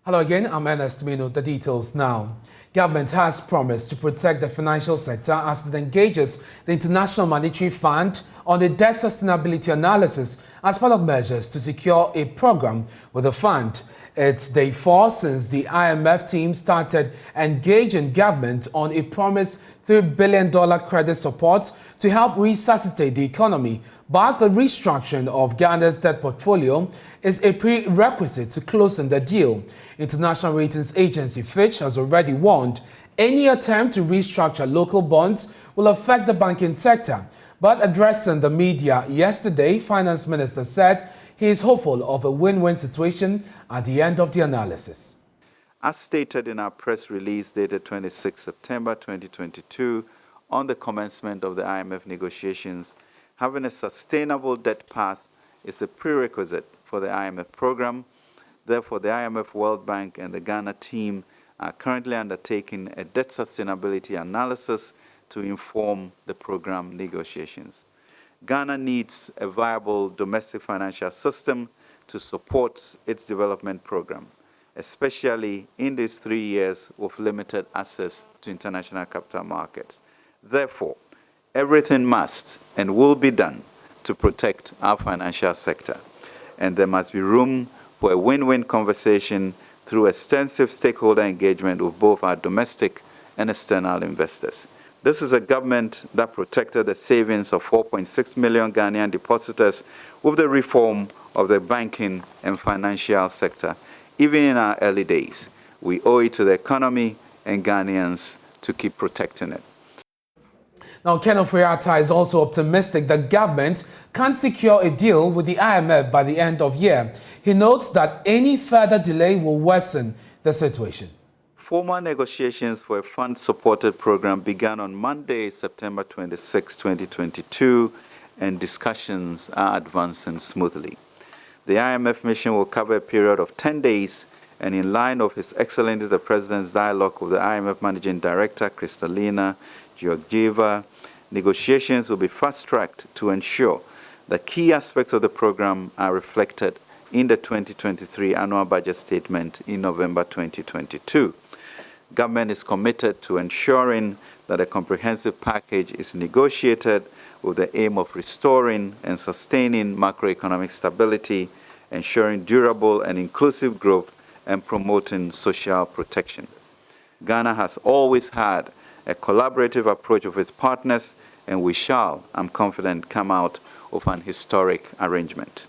Hello again, I'm Ernest. The details now. Government has promised to protect the financial sector as it engages the International Monetary Fund on the debt sustainability analysis as part of measures to secure a program with the fund. It's day 4 since the IMF team started engaging government on a promised $3 billion credit support to help resuscitate the economy. But the restructuring of Ghana's debt portfolio is a prerequisite to closing the deal. International ratings agency Fitch has already warned any attempt to restructure local bonds will affect the banking sector. But addressing the media yesterday, Finance Minister said he is hopeful of a win-win situation at the end of the analysis. As stated in our press release dated 26 September 2022, on the commencement of the IMF negotiations, having a sustainable debt path is a prerequisite for the IMF program. Therefore, the IMF, World Bank, and the Ghana team are currently undertaking a debt sustainability analysis to inform the program negotiations. Ghana needs a viable domestic financial system to support its development program, especially in these 3 years of limited access to international capital markets. Therefore, everything must and will be done to protect our financial sector. And there must be room for a win-win conversation through extensive stakeholder engagement with both our domestic and external investors. This is a government that protected the savings of 4.6 million Ghanaian depositors with the reform of the banking and financial sector. Even in our early days, we owe it to the economy and Ghanaians to keep protecting it. Now, Kenneth Friata is also optimistic that government can secure a deal with the IMF by the end of year. He notes that any further delay will worsen the situation. Formal negotiations for a fund-supported program began on Monday, September 26, 2022, and discussions are advancing smoothly. The IMF mission will cover a period of 10 days, and in line of His Excellency the President's dialogue with the IMF Managing Director, Kristalina Georgieva, negotiations will be fast-tracked to ensure that key aspects of the program are reflected in the 2023 annual budget statement in November 2022. Government is committed to ensuring that a comprehensive package is negotiated with the aim of restoring and sustaining macroeconomic stability, ensuring durable and inclusive growth, and promoting social protection. Ghana has always had a collaborative approach with its partners, and we shall, I'm confident, come out of an historic arrangement.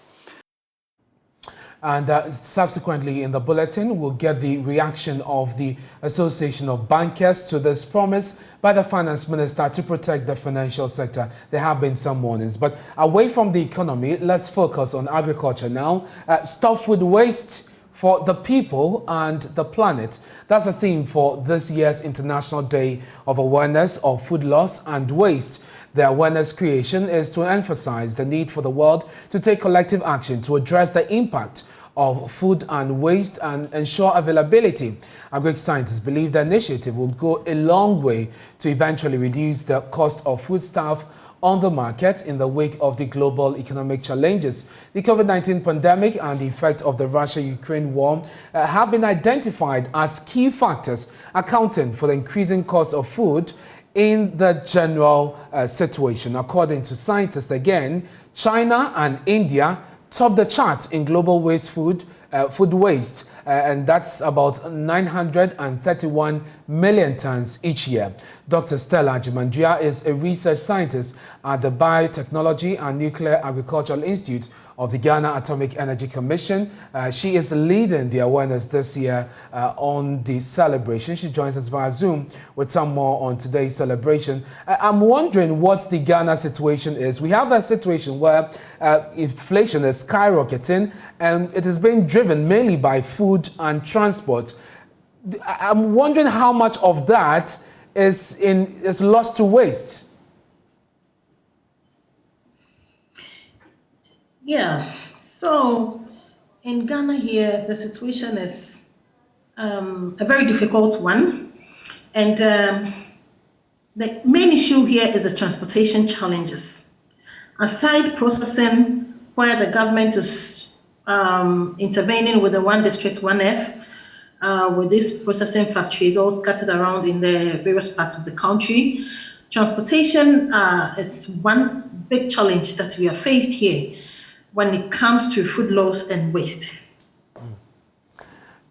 And subsequently in the bulletin, we'll get the reaction of the Association of Bankers to this promise by the Finance Minister to protect the financial sector. There have been some warnings. But away from the economy, let's focus on agriculture now. Stop food waste for the people and the planet. That's a theme for this year's International Day of Awareness of Food Loss and Waste. The awareness creation is to emphasize the need for the world to take collective action to address the impact of food and waste and ensure availability. Agri scientists believe the initiative will go a long way to eventually reduce the cost of foodstuff on the market in the wake of the global economic challenges. The COVID-19 pandemic and the effect of the Russia-Ukraine war have been identified as key factors accounting for the increasing cost of food in the general situation. According to scientists, again, China and India top the chart in global food waste, and that's about 931 million tons each year. Dr. Stella Jimandria is a research scientist at the Biotechnology and Nuclear Agricultural Institute of the Ghana Atomic Energy Commission. She is leading the awareness this year on the celebration. She joins us via Zoom with some more on today's celebration. I'm wondering what the Ghana situation is. We have a situation where inflation is skyrocketing and it is being driven mainly by food and transport. I'm wondering how much of that is lost to waste. Yeah, so in Ghana here, the situation is a very difficult one. And the main issue here is the transportation challenges. Aside processing, where the government is intervening with the One District, One F, with these processing factories all scattered around in the various parts of the country. Transportation is one big challenge that we are faced here when it comes to food loss and waste.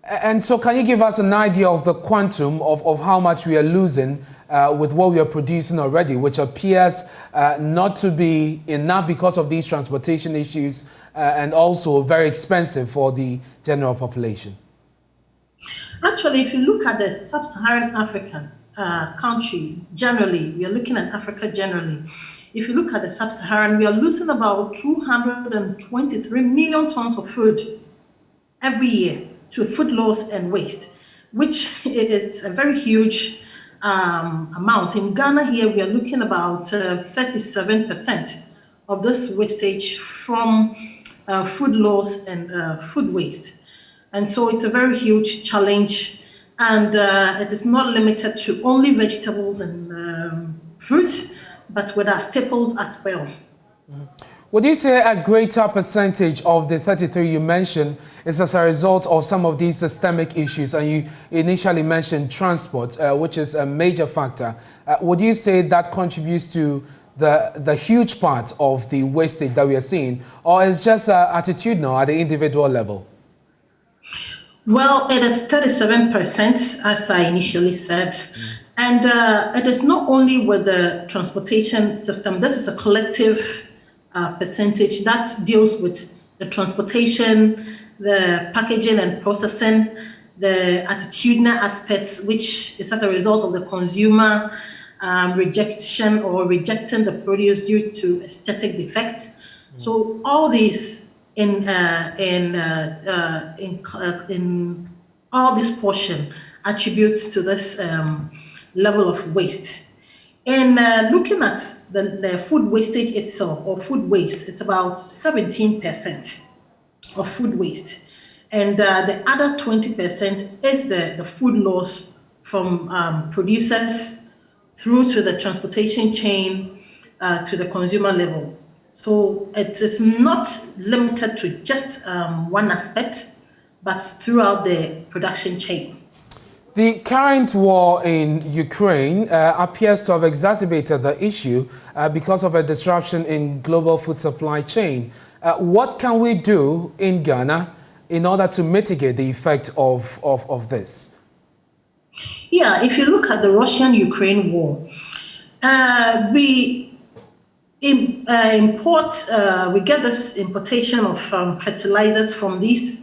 And so can you give us an idea of the quantum of how much we are losing with what we are producing already, which appears not to be enough because of these transportation issues and also very expensive for the general population? Actually, if you look at the sub-Saharan African country generally, we are looking at Africa generally. If you look at the sub-Saharan, we are losing about 223 million tons of food every year to food loss and waste, which is a very huge amount. In Ghana here, we are looking about 37% of this wastage from food loss and food waste. And so it's a very huge challenge, and it is not limited to only vegetables and fruits, but with our staples as well. Would you say a greater percentage of the 33 you mentioned is as a result of some of these systemic issues? And you initially mentioned transport, which is a major factor. Would you say that contributes to the huge part of the wastage that we are seeing, or is just attitudinal at the individual level? Well, it is 37%, as I initially said. And it is not only with the transportation system. This is a collective percentage that deals with the transportation, the packaging and processing, the attitudinal aspects, which is as a result of the consumer rejection or rejecting the produce due to aesthetic defects. So all these in all this portion attributes to this level of waste. In looking at the food wastage itself, or food waste, it's about 17% of food waste. And the other 20% is the food loss from producers through to the transportation chain to the consumer level. So it is not limited to just one aspect, but throughout the production chain. The current war in Ukraine appears to have exacerbated the issue because of a disruption in global food supply chain. What can we do in Ghana in order to mitigate the effect of this? Yeah, if you look at the Russian-Ukraine war, we get this importation of fertilizers from these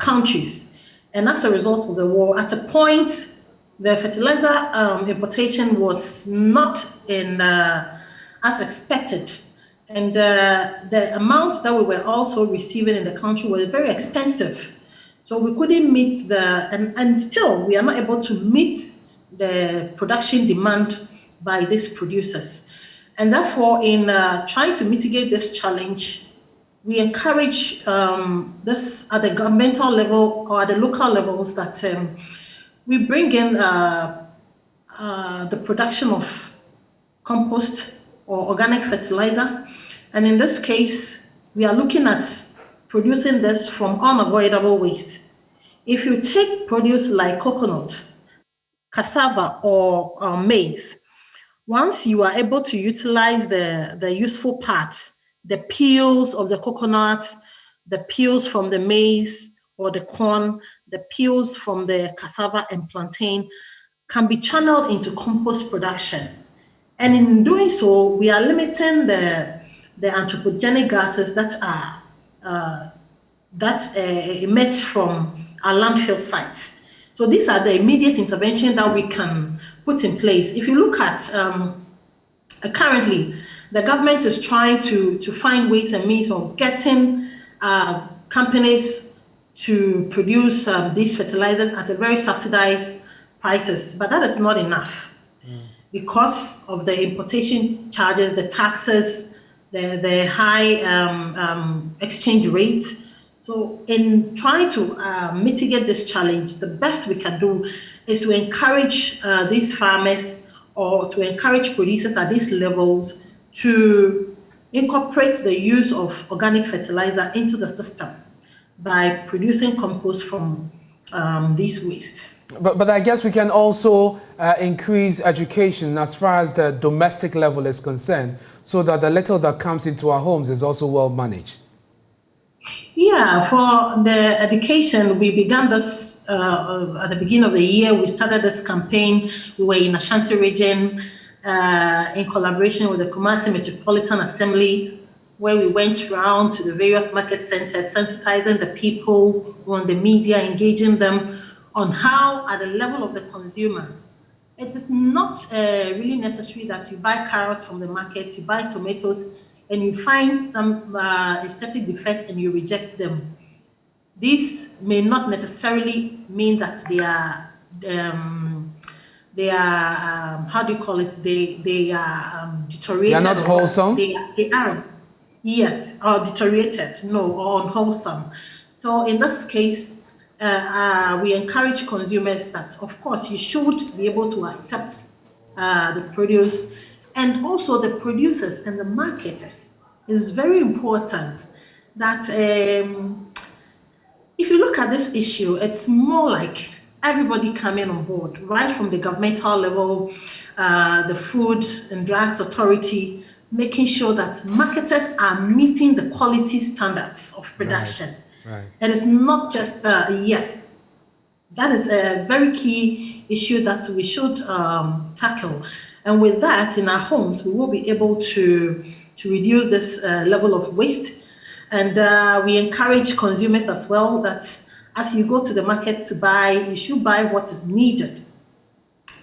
countries. And as a result of the war, at a point, the fertilizer importation was not as expected. And the amounts that we were also receiving in the country were very expensive. So we couldn't meet and still we are not able to meet the production demand by these producers. And therefore, in trying to mitigate this challenge, we encourage this at the governmental level or at the local levels that we bring in the production of compost or organic fertilizer. And in this case, we are looking at producing this from unavoidable waste. If you take produce like coconut, cassava, or maize, once you are able to utilize the useful parts, the peels of the coconut, the peels from the maize or the corn, the peels from the cassava and plantain can be channeled into compost production. And in doing so, we are limiting the anthropogenic gases that emit from our landfill sites. So these are the immediate intervention that we can put in place. If you look at currently, the government is trying to find ways and means of getting companies to produce these fertilizers at a very subsidized prices, but that is not enough because of the importation charges, the taxes, the high exchange rate. So in trying to mitigate this challenge, the best we can do is to encourage these farmers or to encourage producers at these levels to incorporate the use of organic fertilizer into the system by producing compost from this waste. But I guess we can also increase education as far as the domestic level is concerned, so that the little that comes into our homes is also well managed. Yeah, for the education, we began this at the beginning of the year. We started this campaign. We were in Ashanti region in collaboration with the Kumasi Metropolitan Assembly, where we went around to the various market centers, sensitizing the people on the media, engaging them on how, at the level of the consumer, it is not really necessary that you buy carrots from the market, you buy tomatoes, and you find some aesthetic defect and you reject them. This may not necessarily mean that they are how do you call it? They are deteriorated. They are not wholesome? They aren't. Yes, or deteriorated, no, or unwholesome. So in this case, we encourage consumers that, of course, you should be able to accept the produce, and also the producers and the marketers. It is very important that if you look at this issue, it's more like everybody coming on board, right from the governmental level, the Food and Drugs Authority, making sure that marketers are meeting the quality standards of production. Right. And it's not just, yes, that is a very key issue that we should tackle. And with that, in our homes, we will be able to reduce this level of waste. And we encourage consumers as well that as you go to the market to buy, you should buy what is needed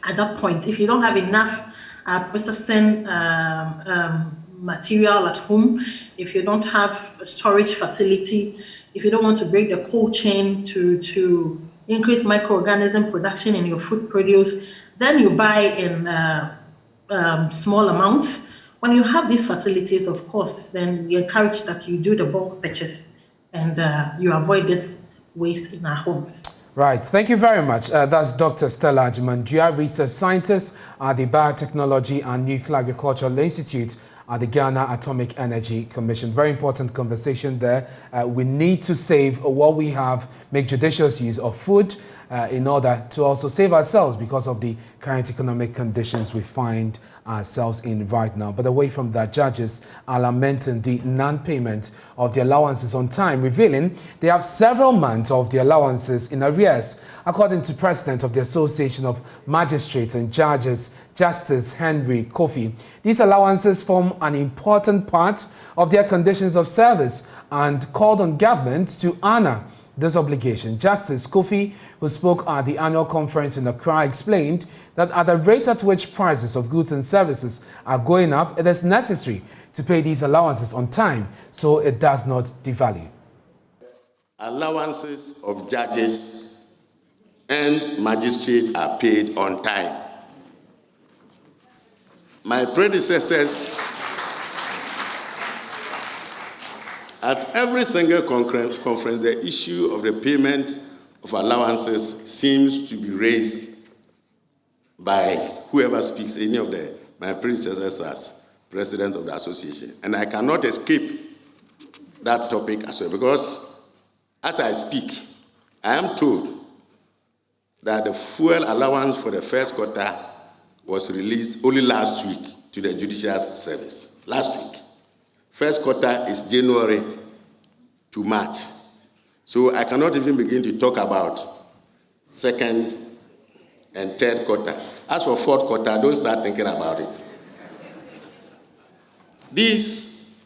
at that point. If you don't have enough processing material at home, if you don't have a storage facility, if you don't want to break the cold chain to increase microorganism production in your food produce, then you buy in small amounts. When you have these facilities, of course, then we encourage that you do the bulk purchase and you avoid this waste in our homes. Right, thank you very much. That's Dr. Stella Agyemang-Duah, research scientist at the Biotechnology and Nuclear Agricultural Institute at the Ghana Atomic Energy Commission. Very important conversation there. We need to save what we have, make judicious use of food in order to also save ourselves because of the current economic conditions we find ourselves in right now. But away from that, judges are lamenting the non-payment of the allowances on time, revealing they have several months of the allowances in arrears. According to President of the Association of Magistrates and Judges, Justice Henry Kofi, these allowances form an important part of their conditions of service and called on government to honor this obligation. Justice Kofi, who spoke at the annual conference in Accra, explained that at the rate at which prices of goods and services are going up, it is necessary to pay these allowances on time so it does not devalue. Allowances of judges and magistrates are paid on time. My predecessors, at every single conference, the issue of the payment of allowances seems to be raised by whoever speaks, any of my predecessors as president of the association. And I cannot escape that topic as well, because as I speak, I am told that the fuel allowance for the first quarter was released only last week to the Judicial Service. Last week. First quarter is January to March. So I cannot even begin to talk about second and third quarter. As for fourth quarter, don't start thinking about it.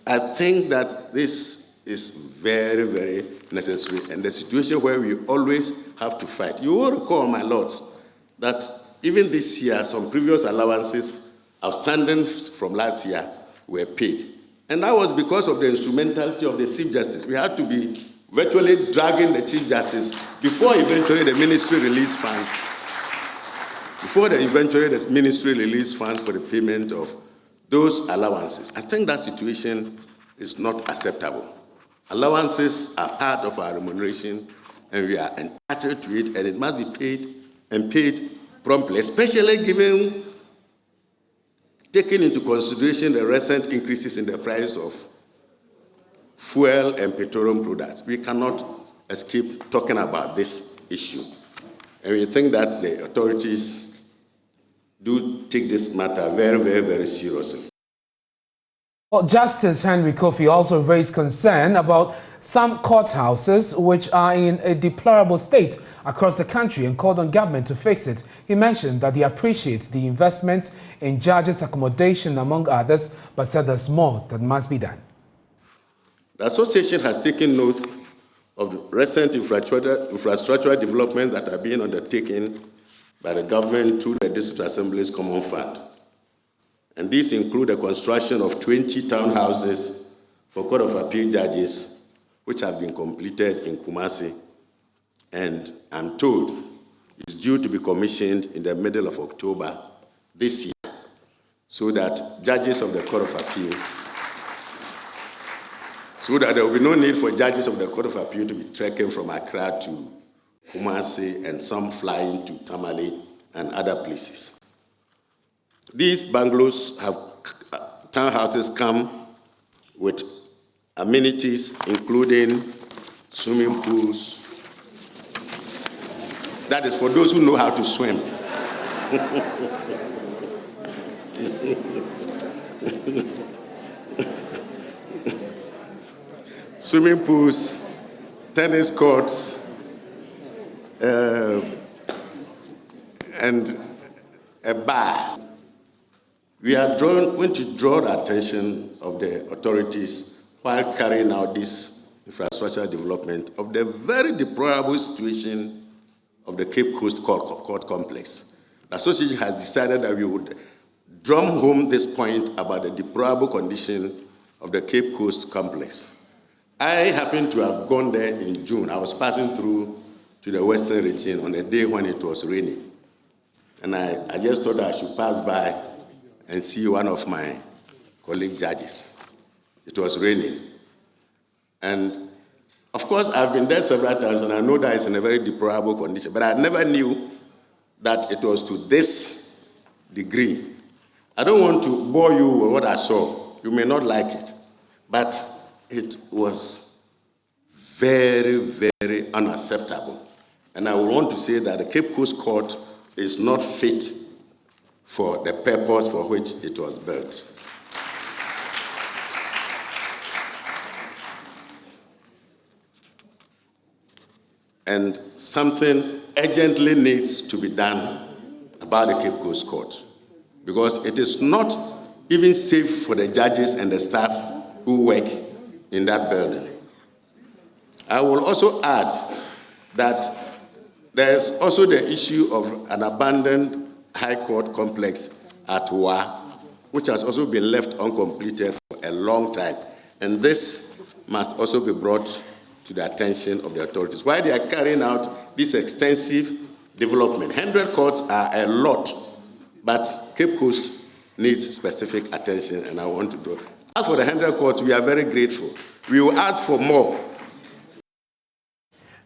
I think that this is very, very necessary, and the situation where we always have to fight. You will recall, my lords, that even this year, some previous allowances outstanding from last year were paid. And that was because of the instrumentality of the Chief Justice. We had to be virtually dragging the Chief Justice before eventually the ministry released funds. The ministry released funds for the payment of those allowances. I think that situation is not acceptable. Allowances are part of our remuneration, and we are entitled to it, and it must be paid and paid promptly, especially taking into consideration the recent increases in the price of fuel and petroleum products. We cannot escape talking about this. issue. And we think that the authorities do take this matter very, very, very seriously. Well, Justice Henry Kofi also raised concern about some courthouses which are in a deplorable state across the country and called on government to fix it. He mentioned that he appreciates the investment in judges' accommodation, among others, but said there's more that must be done. The association has taken note of the recent infrastructural development that are being undertaken by the government through the District Assembly's Common Fund. And these include the construction of 20 townhouses for Court of Appeal judges, which have been completed in Kumasi, and I'm told is due to be commissioned in the middle of October this year, so that judges of the Court of Appeal, so that there will be no need for judges of the Court of Appeal to be trekking from Accra to Kumasi and some flying to Tamale and other places. These bungalows have townhouses come with amenities including swimming pools. That is for those who know how to swim. Swimming pools, tennis courts, and a bar. We are going to draw the attention of the authorities while carrying out this infrastructure development of the very deplorable situation of the Cape Coast Court Complex. The association has decided that we would drum home this point about the deplorable condition of the Cape Coast Complex. I happened to have gone there in June. I was passing through to the Western region on a day when it was raining. And I just thought I should pass by and see one of my colleague judges. It was raining. And of course, I've been there several times and I know that it's in a very deplorable condition, but I never knew that it was to this degree. I don't want to bore you with what I saw. You may not like it, but it was very, very unacceptable. And I would want to say that the Cape Coast Court is not fit for the purpose for which it was built. And something urgently needs to be done about the Cape Coast Court, because it is not even safe for the judges and the staff who work in that building. I will also add that there's also the issue of an abandoned High Court complex at Wa, which has also been left uncompleted for a long time. And this must also be brought to the attention of the authorities. While they are carrying out this extensive development, 100 courts are a lot, but Cape Coast needs specific attention, and I want to do it. As for the 100 courts, we are very grateful. We will ask for more.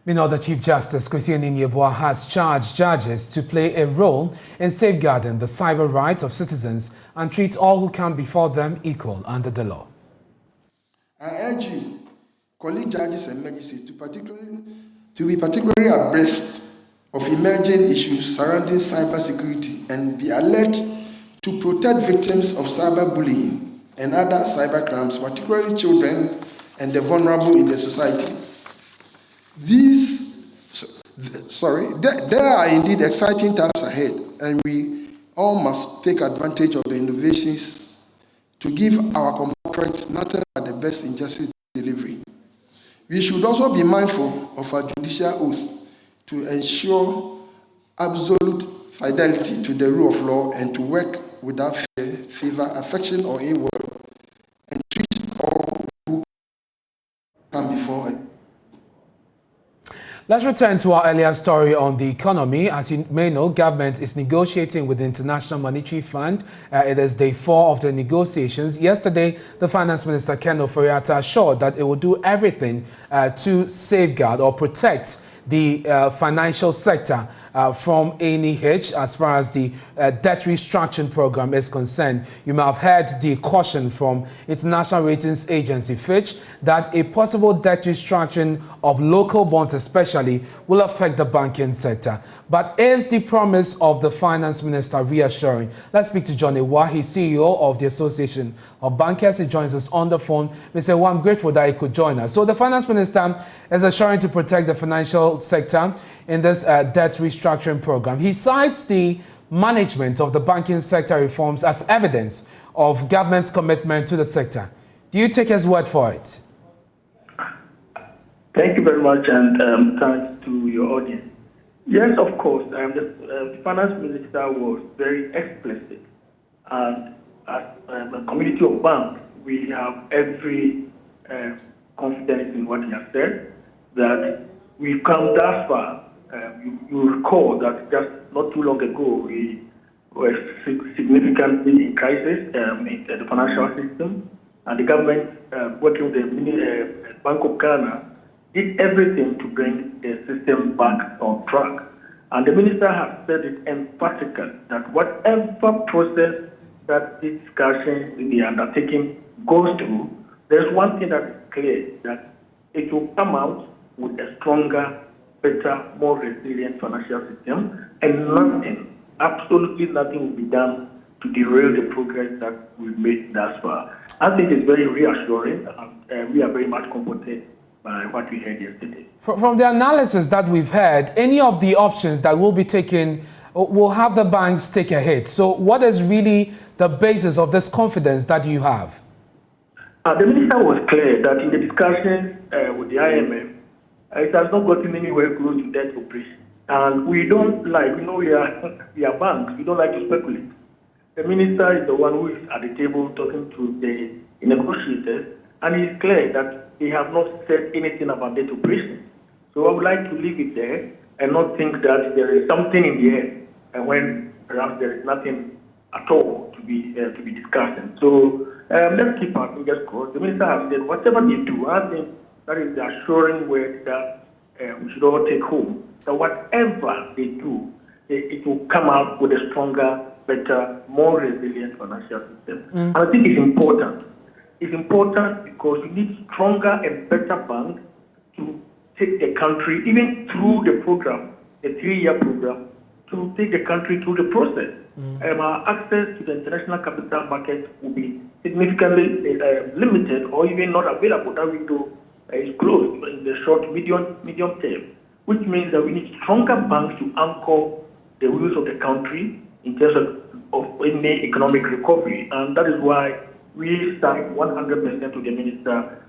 Meanwhile, the Chief Justice, Christian Inyebua, has charged judges to play a role in safeguarding the cyber rights of citizens and treat all who come before them equal under the law. I urge you, colleague judges and magistrates, to be particularly abreast of emerging issues surrounding cybersecurity and be alert to protect victims of cyberbullying and other cybercrimes, particularly children and the vulnerable in the society. There are indeed exciting times ahead, and we all must take advantage of the innovations to give our compatriots nothing but the best in justice delivery. We should also be mindful of our judicial oath to ensure absolute fidelity to the rule of law and to work without fear, favor, affection, or ill will, and treat all who come before it. Let's return to our earlier story on the economy. As you may know, government is negotiating with the International Monetary Fund. It is day 4 of the negotiations. Yesterday, the Finance Minister, Ken Ofori-Atta, assured that it will do everything to safeguard or protect the financial sector from any hitch as far as the debt restructuring program is concerned. You may have heard the caution from international ratings agency Fitch that a possible debt restructuring of local bonds especially will affect the banking sector. But is the promise of the finance minister reassuring? Let's speak to John Ewa, he's CEO of the Association of Bankers. He joins us on the phone. Mr. Ewa, I'm grateful that he could join us. So the finance minister is assuring to protect the financial sector in this debt restructuring program. He cites the management of the banking sector reforms as evidence of government's commitment to the sector. Do you take his word for it? Thank you very much, and thanks to your audience. Yes, of course, the finance minister was very explicit, and as a community of banks, we have every confidence in what he has said, that we've come that far. You recall that just not too long ago, we were significantly in crisis in the financial system, and the government, working with the Bank of Ghana, did everything to bring the system back on track. And the minister has said it emphatically that whatever process that this discussion in the undertaking goes through, there's one thing that is clear, that it will come out with a stronger, better, more resilient financial system, and nothing, absolutely nothing will be done to derail the progress that we've made thus far. I think it's very reassuring, and we are very much comforted by what we heard yesterday. From the analysis that we've heard, any of the options that will be taken will have the banks take a hit. So what is really the basis of this confidence that you have? The minister was clear that in the discussions with the IMF, it has not gotten anywhere close to debt operation. And we don't like, we are banks, we don't like to speculate. The minister is the one who is at the table talking to the negotiators, and he's clear that they have not said anything about debt operation. So I would like to leave it there and not think that there is something in the air, and when perhaps there is nothing at all to be discussing. So let's keep our fingers crossed. The minister has said whatever they do, I think that is the assuring word that we should all take home. That whatever they do, it will come out with a stronger, better, more resilient financial system. And I think it's important. It's important because we need stronger and better banks to take the country, even through the program, the 3-year program, to take the country through the process. Our access to the international capital market will be significantly limited or even not available. That window is closed in the short, medium term, which means that we need stronger banks to anchor the wheels of the country in terms of any economic recovery. And that is why we stand 100% to the minister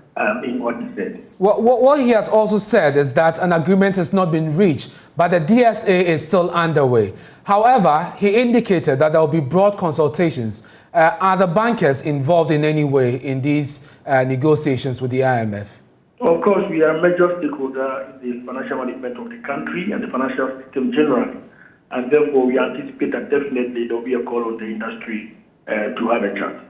in what he said. What he has also said is that an agreement has not been reached, but the DSA is still underway. However, he indicated that there will be broad consultations. Are the bankers involved in any way in these negotiations with the IMF? Of course, we are a major stakeholder in the financial management of the country and the financial system generally. And therefore, we anticipate that definitely there will be a call on the industry to have a chat.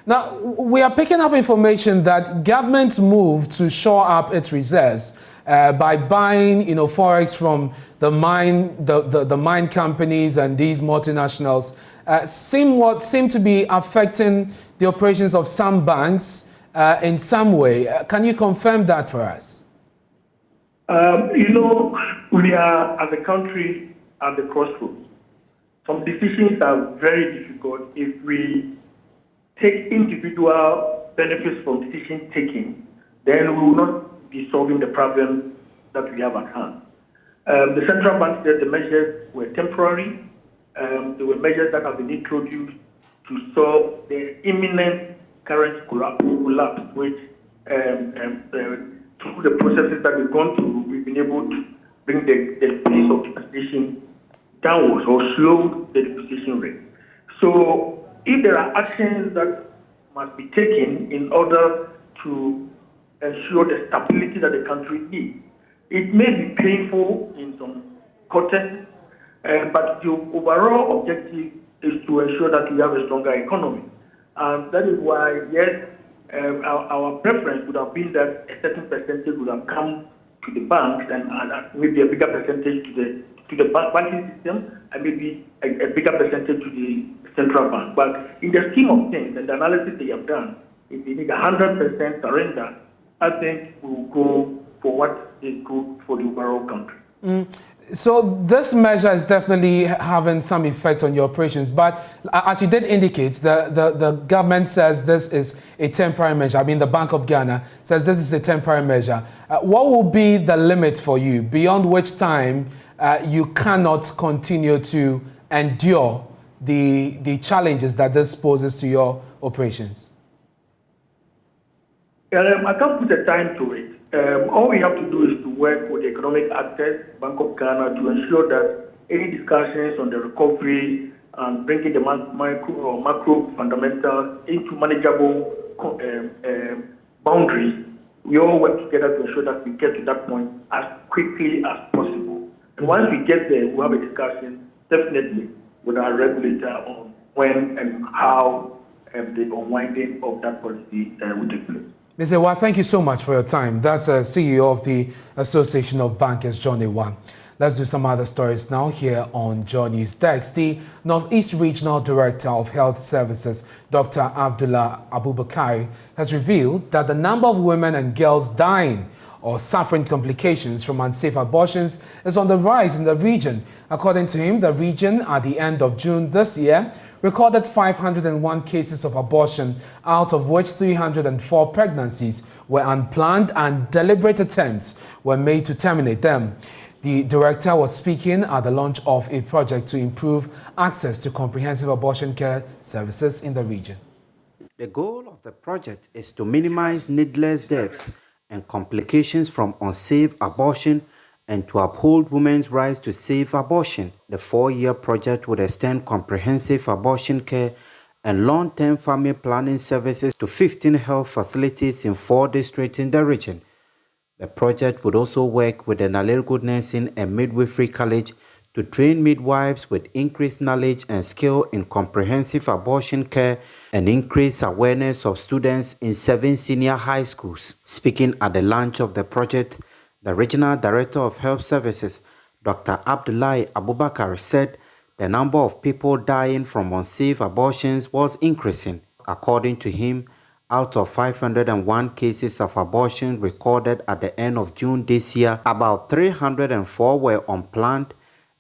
Now, we are picking up information that government's move to shore up its reserves by buying, forex from the mine companies and these multinationals seem to be affecting the operations of some banks in some way. Can you confirm that for us? We are, as a country, at the crossroads. Some decisions are very difficult if we take individual benefits from decision taking, then we will not be solving the problem that we have at hand. The central bank said the measures were temporary. They were measures that have been introduced to solve the imminent currency collapse, which through the processes that we've gone through, we've been able to bring the pace of depreciation downwards or slow the depreciation rate. So if there are actions that must be taken in order to ensure the stability that the country needs, it may be painful in some contexts, but the overall objective is to ensure that we have a stronger economy. And that is why, yes, our preference would have been that a certain percentage would have come to the banks and maybe a bigger percentage to the banking system and maybe a bigger percentage to the central bank. But in the scheme of things and the analysis they have done, if they need 100% surrender, I think we will go for what is good for the overall country. So this measure is definitely having some effect on your operations, but as you did indicate, the government says this is a temporary measure. I mean, the Bank of Ghana says this is a temporary measure. What will be the limit for you, beyond which time you cannot continue to endure the challenges that this poses to your operations? I can't put a time to it. All we have to do is to work with the economic actors, Bank of Ghana, to ensure that any discussions on the recovery and bringing the micro or macro fundamentals into manageable boundaries, we all work together to ensure that we get to that point as quickly as possible. And once we get there, we'll have a discussion, definitely, with our regulator on when and how the unwinding of that policy will take place. Mr. Ewa, thank you so much for your time. That's CEO of the Association of Bankers, John Ewa. Let's do some other stories now here on JoyNews Desk. The Northeast Regional Director of Health Services, Dr. Abdullah Abubakar, has revealed that the number of women and girls dying or suffering complications from unsafe abortions is on the rise in the region. According to him, the region at the end of June this year recorded 501 cases of abortion, out of which 304 pregnancies were unplanned and deliberate attempts were made to terminate them. The director was speaking at the launch of a project to improve access to comprehensive abortion care services in the region. The goal of the project is to minimize needless deaths and complications from unsafe abortion and to uphold women's rights to safe abortion. The 4-year project would extend comprehensive abortion care and long-term family planning services to 15 health facilities in 4 districts in the region. The project would also work with the Nalerigo Nursing and Midwifery College to train midwives with increased knowledge and skill in comprehensive abortion care and increase awareness of students in 7 senior high schools. Speaking at the launch of the project, the Regional Director of Health Services, Dr. Abdullah Abubakar, said the number of people dying from unsafe abortions was increasing. According to him, out of 501 cases of abortion recorded at the end of June this year, about 304 were unplanned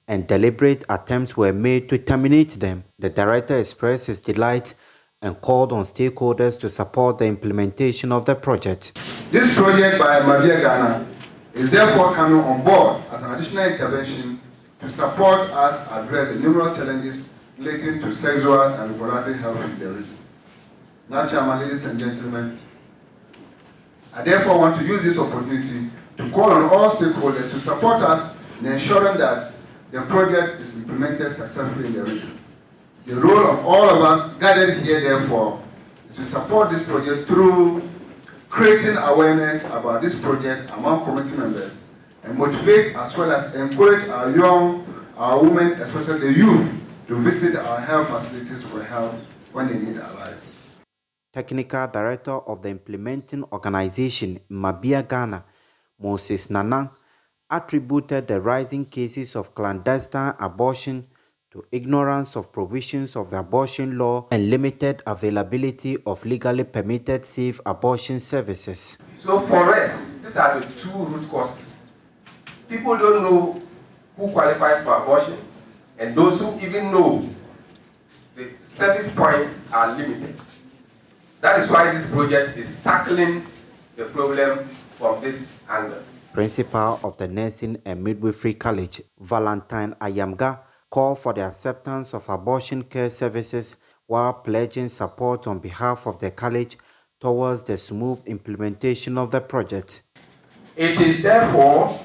and deliberate attempts were made to terminate them. The director expressed his delight and called on stakeholders to support the implementation of the project. This project by Mabia Ghana is therefore coming on board as an additional intervention to support us address the numerous challenges relating to sexual and reproductive health in the region. Now, Chairman, ladies and gentlemen, I therefore want to use this opportunity to call on all stakeholders to support us in ensuring that the project is implemented successfully in the region. The role of all of us gathered here, therefore, is to support this project through creating awareness about this project among community members and motivate as well as encourage our women, especially the youth, to visit our health facilities for help when they need advice. Technical Director of the implementing organization, Mabia Ghana, Moses Nanang, attributed the rising cases of clandestine abortion to ignorance of provisions of the abortion law and limited availability of legally permitted safe abortion services. So for us, these are the 2 root causes. People don't know who qualifies for abortion, and those who even know, the service points are limited. That is why this project is tackling the problem from this angle. Principal of the Nursing and Midwifery College, Valentine Ayamga, called for the acceptance of abortion care services while pledging support on behalf of the college towards the smooth implementation of the project. It is therefore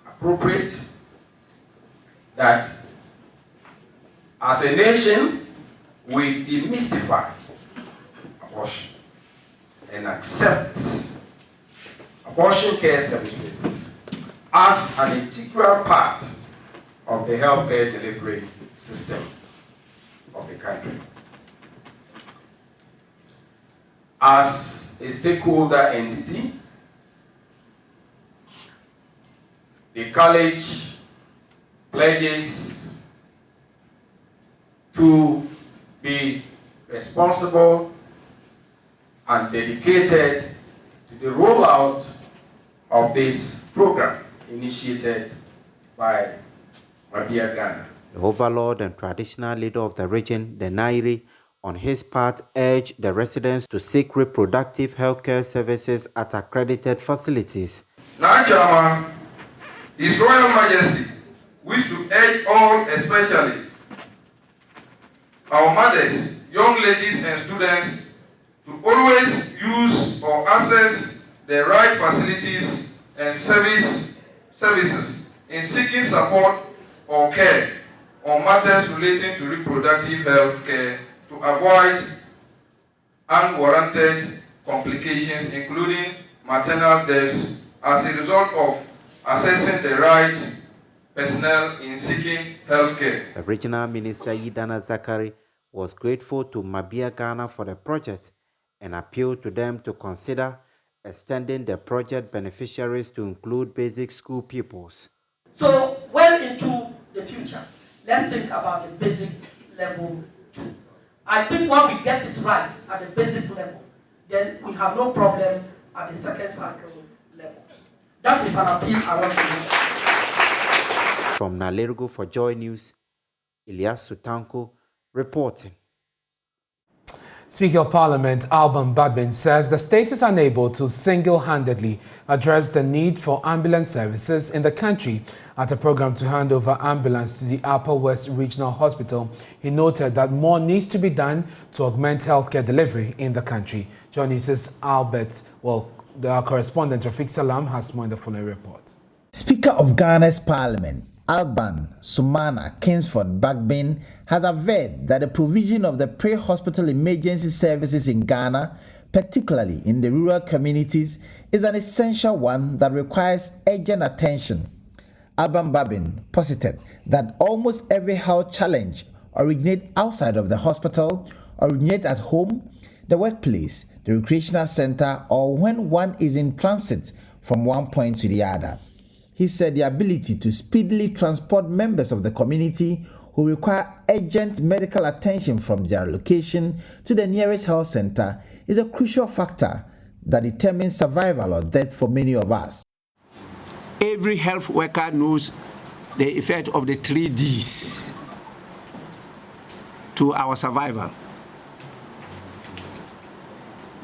appropriate that as a nation we demystify abortion and accept abortion care services as an integral part of the healthcare delivery system of the country. As a stakeholder entity, the college pledges to be responsible and dedicated to the rollout of this program initiated by Mabia Ghana. The overlord and traditional leader of the region, the Nairi, on his part, urged the residents to seek reproductive healthcare services at accredited facilities. Now, Chairman, His Royal Majesty wish to urge all, especially our mothers, young ladies and students, to always use or access the right facilities and services in seeking support or care on matters relating to reproductive health care to avoid unwarranted complications, including maternal deaths, as a result of assessing the right personnel in seeking health care. The Regional Minister Idana Zakari was grateful to Mabia Ghana for the project and appealed to them to consider extending the project beneficiaries to include basic school pupils. So, well into the future, let's think about the basic level too. I think when we get it right at the basic level, then we have no problem at the second cycle level. That is an appeal I want to make. From Nalergo for Joy News, Ilyas Sutanko reporting. Speaker of Parliament Alban Badbin says the state is unable to single-handedly address the need for ambulance services in the country. At a program to hand over ambulance to the Upper West Regional Hospital, he noted that more needs to be done to augment healthcare delivery in the country. JoyNews' the correspondent Rafiq Salam has more in the following report. Speaker of Ghana's Parliament Alban Sumana Kingsford Badbin has averred that the provision of the pre-hospital emergency services in Ghana, particularly in the rural communities, is an essential one that requires urgent attention. Alban Badbin posited that almost every health challenge originates outside of the hospital, originates at home, the workplace, the recreational center, or when one is in transit from one point to the other. He said the ability to speedily transport members of the community who require urgent medical attention from their location to the nearest health center is a crucial factor that determines survival or death for many of us. Every health worker knows the effect of the 3 Ds to our survival.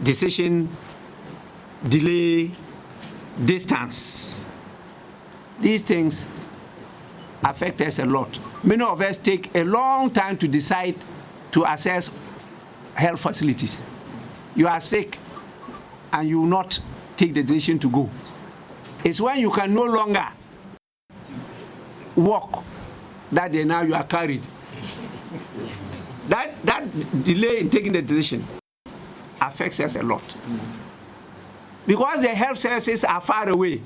Decision, delay, distance. These things affect us a lot. Many of us take a long time to decide to access health facilities. You are sick and you will not take the decision to go. It's when you can no longer walk that day now you are carried. That delay in taking the decision affects us a lot. Because the health services are far away,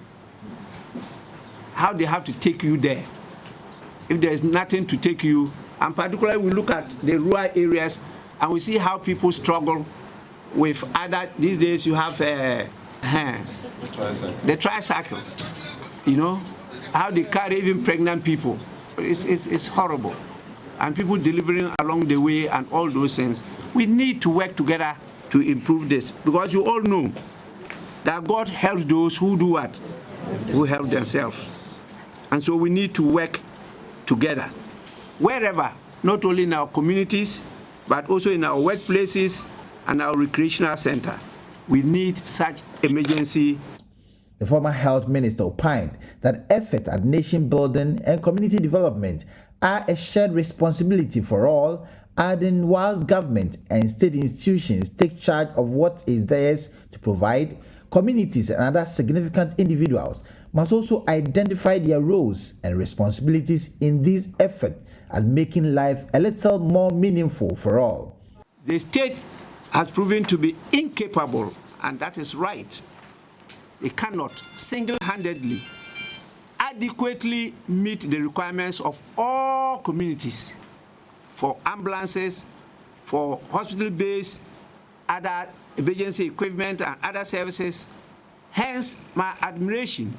how they have to take you there. If there's nothing to take you, and particularly we look at the rural areas and we see how people struggle with other, these days you have the tricycle, you know, how they carry even pregnant people. It's horrible. And people delivering along the way and all those things. We need to work together to improve this, because you all know that God helps those who do what? Who help themselves. And so we need to work together. Wherever, not only in our communities, but also in our workplaces and our recreational center, we need such emergency. The former health minister opined that effort at nation building and community development are a shared responsibility for all, adding whilst government and state institutions take charge of what is theirs to provide, communities and other significant individuals must also identify their roles and responsibilities in this effort at making life a little more meaningful for all. The state has proven to be incapable, and that is right. It cannot single-handedly adequately meet the requirements of all communities for ambulances, for hospital-based, other emergency equipment and other services. Hence, my admiration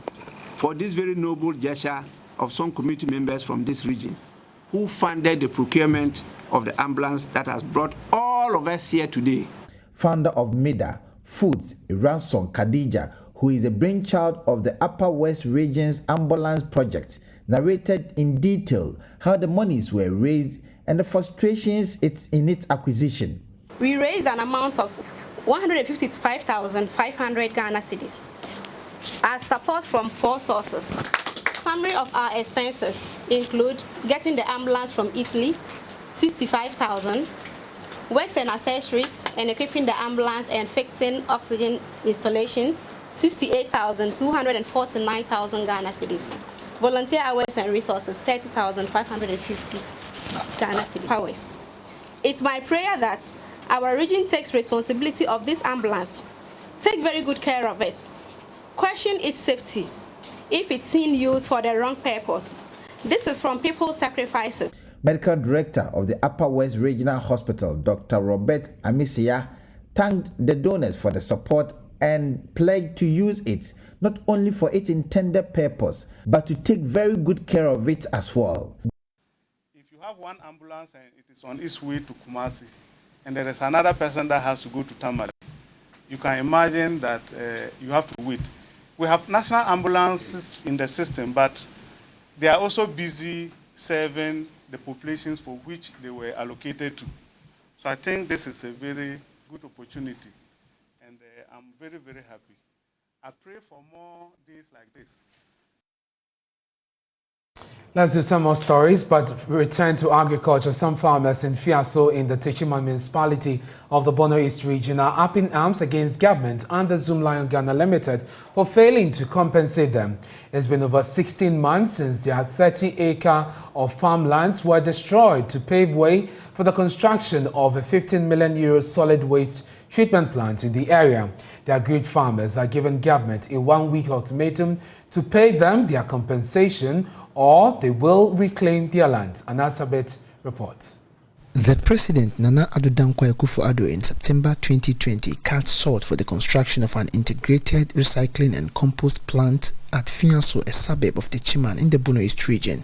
for this very noble gesture of some community members from this region who funded the procurement of the ambulance that has brought all of us here today. Founder of MIDA Foods, Ransom Khadija, who is a brainchild of the Upper West Region's ambulance project, narrated in detail how the monies were raised and the frustrations in its acquisition. We raised an amount of 155,500 Ghana cedis as support from 4 sources. Summary of our expenses include getting the ambulance from Italy, 65,000, works and accessories and equipping the ambulance and fixing oxygen installation, 68,249,000 Ghana cedis. Volunteer hours and resources, 30,550 Ghana cedis per waste. It's my prayer that our region takes responsibility of this ambulance, take very good care of it, question its safety if it's seen used for the wrong purpose. This is from people's sacrifices. Medical Director of the Upper West Regional Hospital, Dr. Robert Amisia, thanked the donors for the support and pledged to use it not only for its intended purpose, but to take very good care of it as well. If you have one ambulance and it is on its way to Kumasi, and there is another person that has to go to Tamale, you can imagine that you have to wait. We have national ambulances in the system, but they are also busy serving the populations for which they were allocated to. So I think this is a very good opportunity, and I'm very, very happy. I pray for more days like this. Let's do some more stories, but return to agriculture. Some farmers in Fiaso in the Techiman municipality of the Bono East region are up in arms against government and the Zoom Lion Ghana Limited for failing to compensate them. It's been over 16 months since their 30-acre of farmlands were destroyed to pave way for the construction of a 15 million euro solid waste treatment plant in the area. The agreed farmers are giving government a 1-week ultimatum to pay them their compensation, or they will reclaim their land. Anasabet reports. The President, Nana Addo Dankwa Akufo-Addo, in September 2020 cast salt for the construction of an integrated recycling and compost plant at Fiaso, a suburb of Techiman in the Bono East region.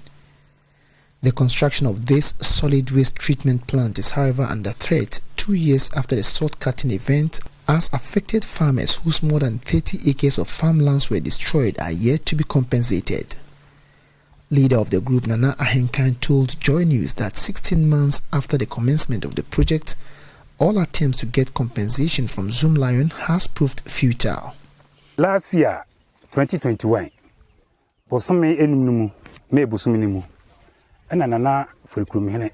The construction of this solid waste treatment plant is, however, under threat 2 years after the salt cutting event, as affected farmers whose more than 30 acres of farmlands were destroyed are yet to be compensated. Leader of the group, Nana Ahenkan, told JoyNews that 16 months after the commencement of the project, all attempts to get compensation from Zoom Lion has proved futile. Last year, 2021, Bosome Enumumu, me Bosuminimu, and Nana for Kumene.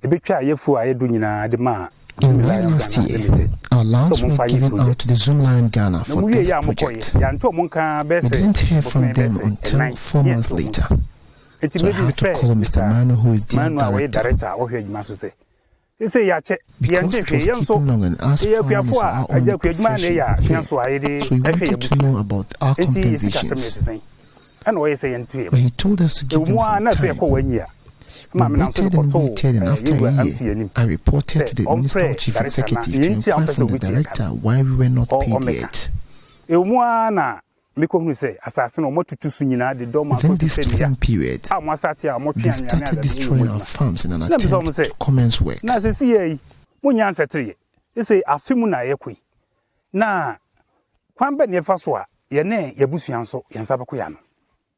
A bit try for I do the ma. In May last year, our lands were given out to the Zoom Lion Ghana for this project. We didn't hear from them until 4 months later. So I had to call Mr. Manu, who is the director. Because it was keeping long and asked farmers our own profession to pay. So we wanted to know about our compensations. But he told us to give them some time. We waited and waited, and after a year, I reported to the municipal chief executive to inquire from the director why we were not paid yet. Within this same period, they started destroying our farms in an attempt to commence work.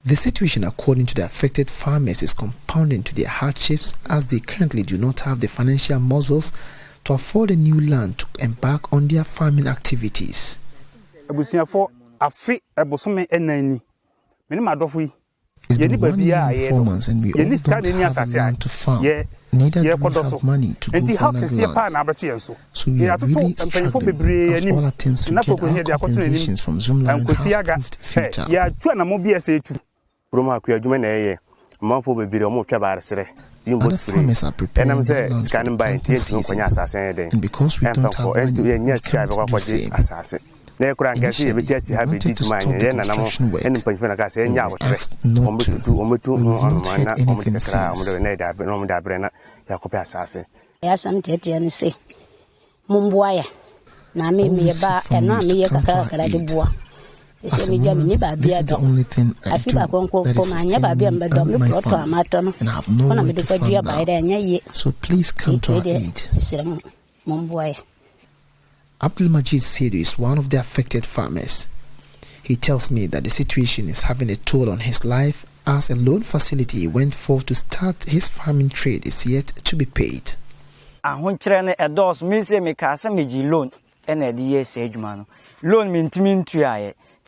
The situation, according to the affected farmers, is compounding to their hardships, as they currently do not have the financial muscles to afford a new land to embark on their farming activities. It's been 1 year and 4 months, and we all don't have land to farm. Neither do we have money to go for another land. So we are really struggling, as all attempts to get our compensations from Zoom Lion has proved futile. Other farmers are preparing their lands for the planting season, and because we don't have money, we can't do the same. Initially, we wanted to stop the construction work, but we asked not to, but we haven't heard anything since. All we seek from you is to come to our aid. As a woman, this is the only thing I do that is sustaining me and my family, and I have nowhere to farm now. So please come to our aid. Abdulmajid Seydou is one of the affected farmers. He tells me that the situation is having a toll on his life as a loan facility he went for to start his farming trade is yet to be paid. Loan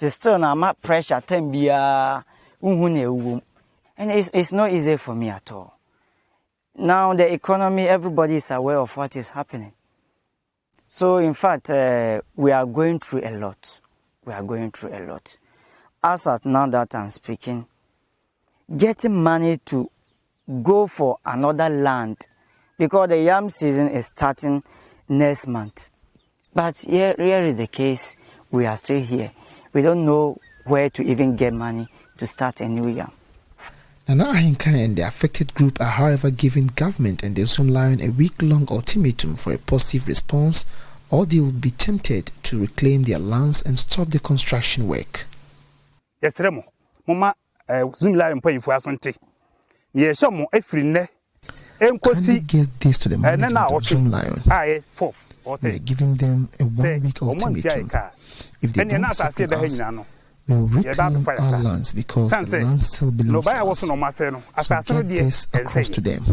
still na pressure and it's not easy for me at all. Now the economy, everybody is aware of what is happening. So in fact, we are going through a lot. As at now that I'm speaking, getting money to go for another land, because the yam season is starting next month. But here is the case, we are still here. We don't know where to even get money to start a new yam. Nana Ahinka and the affected group are, however, giving government and the Zoom Lion a week-long ultimatum for a positive response, or they will be tempted to reclaim their lands and stop the construction work. Yes, Remo. Mama, Zoom Lion paying for us on tea. Yes, some every Can we get this to the management of Zoom Lion? We are giving them a one-week ultimatum. If they don't settle us, we will reclaim our lands because the land still belongs to us. So get this across to them.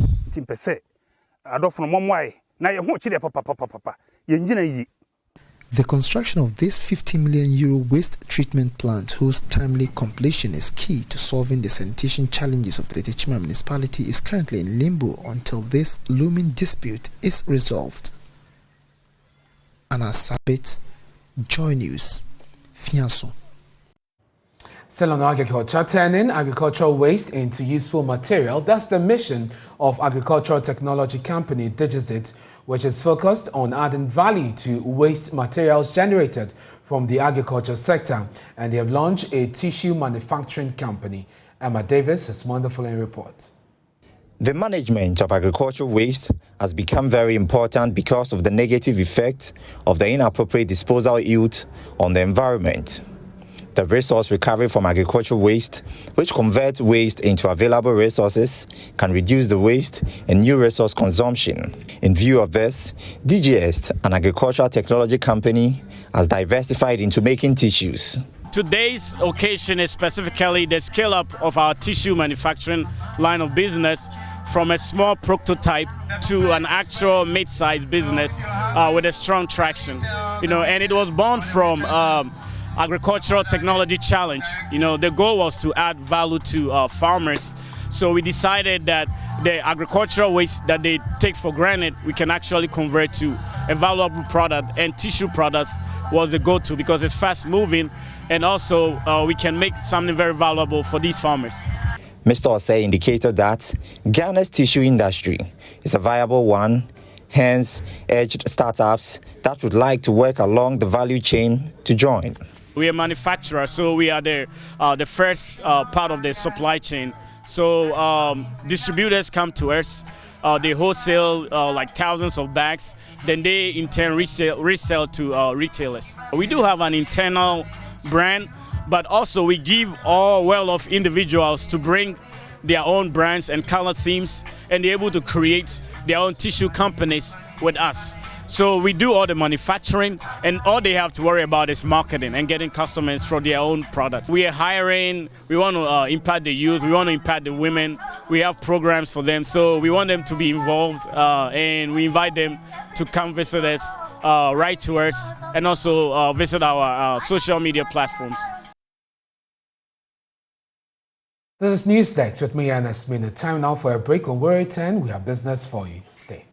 The construction of this €50 million waste treatment plant, whose timely completion is key to solving the sanitation challenges of the Techima municipality, is currently in limbo until this looming dispute is resolved. Anna Sabit, JoyNews, Fianso. Still on agriculture, turning agricultural waste into useful material. That's the mission of agricultural technology company Judicial, which is focused on adding value to waste materials generated from the agriculture sector. And they have launched a tissue manufacturing company. Emma Davis has more on the following report. The management of agricultural waste has become very important because of the negative effects of the inappropriate disposal yield on the environment. The resource recovery from agricultural waste, which converts waste into available resources, can reduce the waste and new resource consumption. In view of this, DGS, an agricultural technology company, has diversified into making tissues. Today's occasion is specifically the scale-up of our tissue manufacturing line of business from a small prototype to an actual mid-sized business with a strong traction. And it was born from agricultural technology challenge. The goal was to add value to farmers. So we decided that the agricultural waste that they take for granted, we can actually convert to a valuable product, and tissue products was the go-to because it's fast-moving, and also we can make something very valuable for these farmers. Mr. Osei indicated that Ghana's tissue industry is a viable one, hence urged startups that would like to work along the value chain to join. We are manufacturers, so we are the first part of the supply chain. So distributors come to us, they wholesale like thousands of bags, then they in turn resell to retailers. We do have an internal brand, but also we give all well-off individuals to bring their own brands and color themes, and they're able to create their own tissue companies with us. So we do all the manufacturing, and all they have to worry about is marketing and getting customers for their own products. We are hiring, we want to impact the youth, we want to impact the women, we have programs for them, so we want them to be involved, and we invite them to come visit us, write to us, and also visit our social media platforms. This is News Desk with me, Ernest. Time now for a break. On Worry 10, we have business for you. Stay.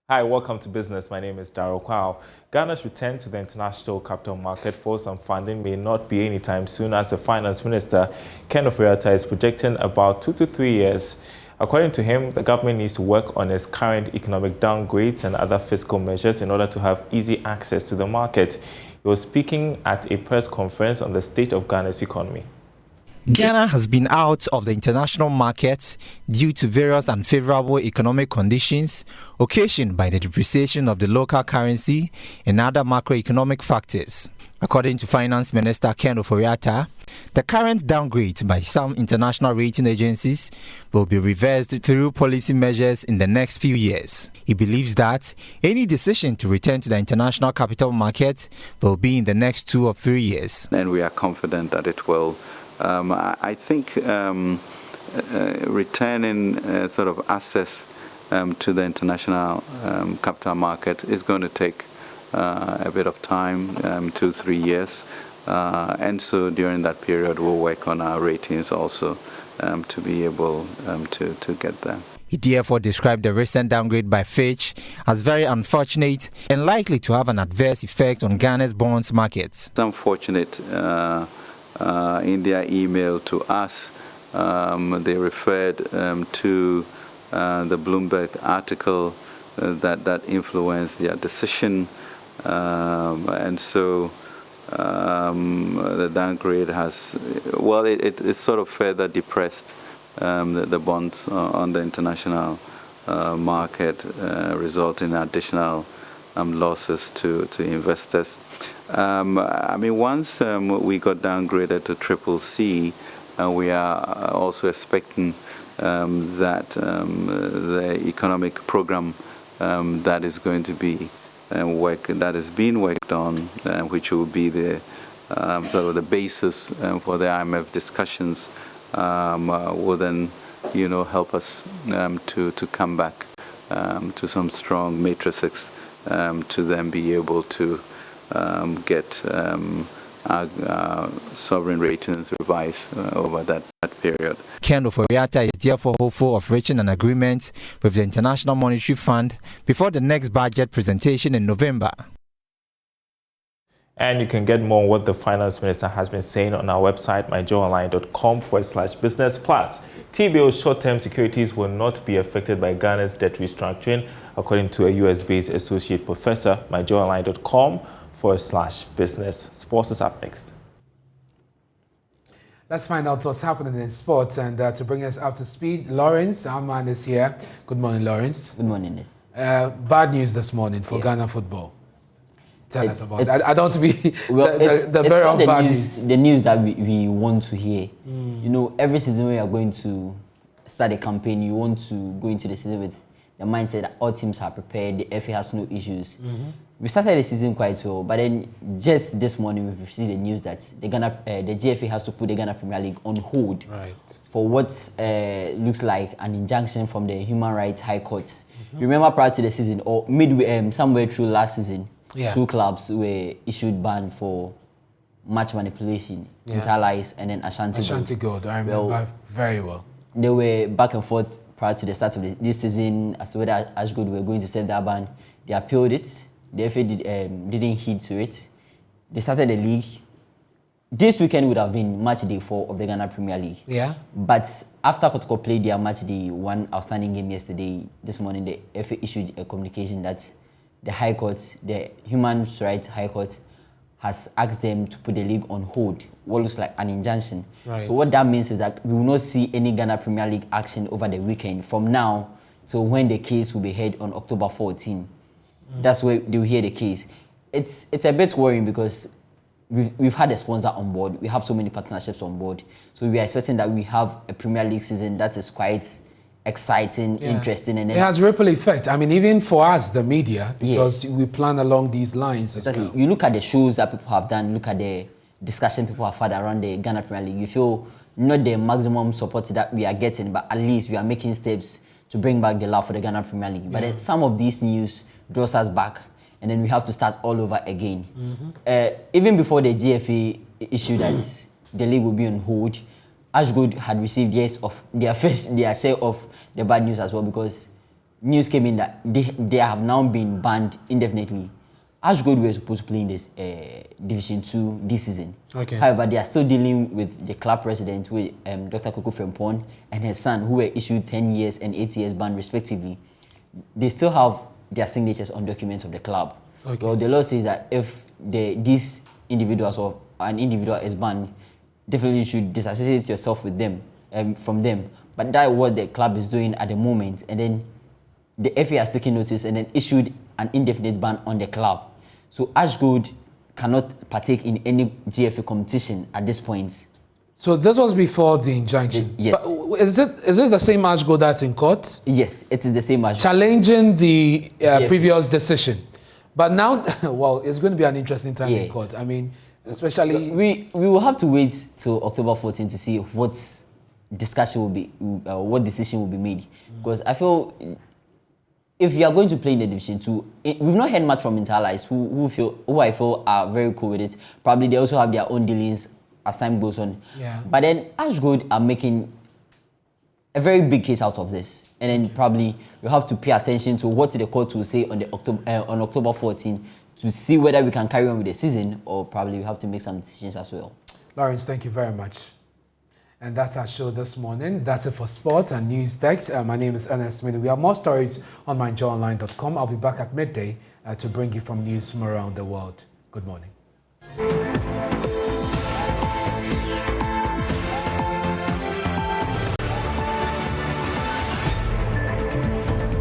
Hi, welcome to Business. My name is Darryl Kwao. Ghana's return to the international capital market for some funding may not be anytime soon, as the Finance Minister, Ken Ofori-Atta, is projecting about 2 to 3 years. According to him, the government needs to work on its current economic downgrades and other fiscal measures in order to have easy access to the market. He was speaking at a press conference on the state of Ghana's economy. Ghana has been out of the international market due to various unfavorable economic conditions occasioned by the depreciation of the local currency and other macroeconomic factors. According to Finance Minister Ken Ofori-Atta, the current downgrade by some international rating agencies will be reversed through policy measures in the next few years. He believes that any decision to return to the international capital market will be in the next 2 or 3 years. And we are confident that it will. I think returning sort of access to the international capital market is going to take a bit of time, 2-3 years, and so during that period we'll work on our ratings also to be able to get there. He therefore described the recent downgrade by Fitch as very unfortunate and likely to have an adverse effect on Ghana's bonds markets. It's unfortunate in their email to us, they referred to the Bloomberg article that influenced their decision. And so the downgrade has, well, it sort of further depressed the bonds on the international market, resulting in additional losses to investors. I mean, once we got downgraded to CCC, we are also expecting that the economic program that is going to be that is being worked on, which will be the sort of the basis for the IMF discussions, will then, help us to come back to some strong matrices to then be able to get our sovereign ratings revised over that period. Ken Ofori-Atta is therefore hopeful of reaching an agreement with the International Monetary Fund before the next budget presentation in November. And you can get more on what the Finance Minister has been saying on our website, myjoyonline.com/business. Plus, TBO's short-term securities will not be affected by Ghana's debt restructuring, according to a US-based associate professor. myjoyonline.com/business. Sports is up next. Let's find out what's happening in sports, and to bring us up to speed, Lawrence, our man, is here. Good morning, Lawrence. Good morning, Ernest. Bad news this morning for Ghana football. Tell us about it. I don't want to be the bearer of bad news. The news that we want to hear. Every season when you are going to start a campaign, you want to go into the season with the mindset that all teams are prepared, the FA has no issues. We started the season quite well, but then just this morning we've received the news that the GFA has to put the Ghana Premier League on hold for what looks like an injunction from the Human Rights High Court. Remember, prior to the season, or midway, somewhere through last season, 2 clubs were issued ban for match manipulation, Interlice and then Ashanti Gold. I remember very well. They were back and forth prior to the start of this season as to whether Ashgood were going to set that ban. They appealed it. The FA didn't heed to it. They started the league. This weekend would have been match day 4 of the Ghana Premier League. Yeah. But after Kotoko played their match day 1 outstanding game yesterday, this morning the FA issued a communication that the High Court, the Human Rights High Court, has asked them to put the league on hold, what looks like an injunction. So what that means is that we will not see any Ghana Premier League action over the weekend from now till when the case will be heard on October 14. That's where they'll hear the case. It's a bit worrying because we've had a sponsor on board. We have so many partnerships on board. So we are expecting that we have a Premier League season that is quite exciting, interesting. And it has ripple effect. I mean, even for us, the media, because we plan along these lines as well. You look at the shows that people have done, look at the discussion people have had around the Ghana Premier League. You feel not the maximum support that we are getting, but at least we are making steps to bring back the love for the Ghana Premier League. But then some of these news draws us back, and then we have to start all over again. Even before the GFA issued that the league will be on hold, Ashgood had received their share of the bad news as well, because news came in that they have now been banned indefinitely. Ashgood were supposed to play in this Division 2 this season. However, they are still dealing with the club president, Dr. Koko Frempong, and his son, who were issued 10 years and 8 years ban respectively. They still have their signatures on documents of the club. Well, the law says that if these individuals or an individual is banned, definitely you should disassociate yourself with them, from them. But that's what the club is doing at the moment. And then the FA has taken notice and then issued an indefinite ban on the club. So Ash Gold cannot partake in any GFA competition at this point. So this was before the injunction? Yes. But is this the same Ash Gold that's in court? Yes, it is the same Ash Gold. Challenging the previous decision. But now, well, it's going to be an interesting time in court. I mean, especially... We will have to wait till October 14 to see what discussion will be, what decision will be made. Because I feel... if you are going to play in the Division 2, we've not heard much from Interlies who I feel are very cool with it. Probably they also have their own dealings as time goes on. Yeah. But then Ash Gold are making a very big case out of this. And then probably you have to pay attention to what the court will say on October 14 to see whether we can carry on with the season, or probably we have to make some decisions as well. Lawrence, thank you very much. And that's our show this morning. That's it for sports and news text. My name is Ernest. We have more stories on myjoyonline.com. I'll be back at midday to bring you from news from around the world. Good morning.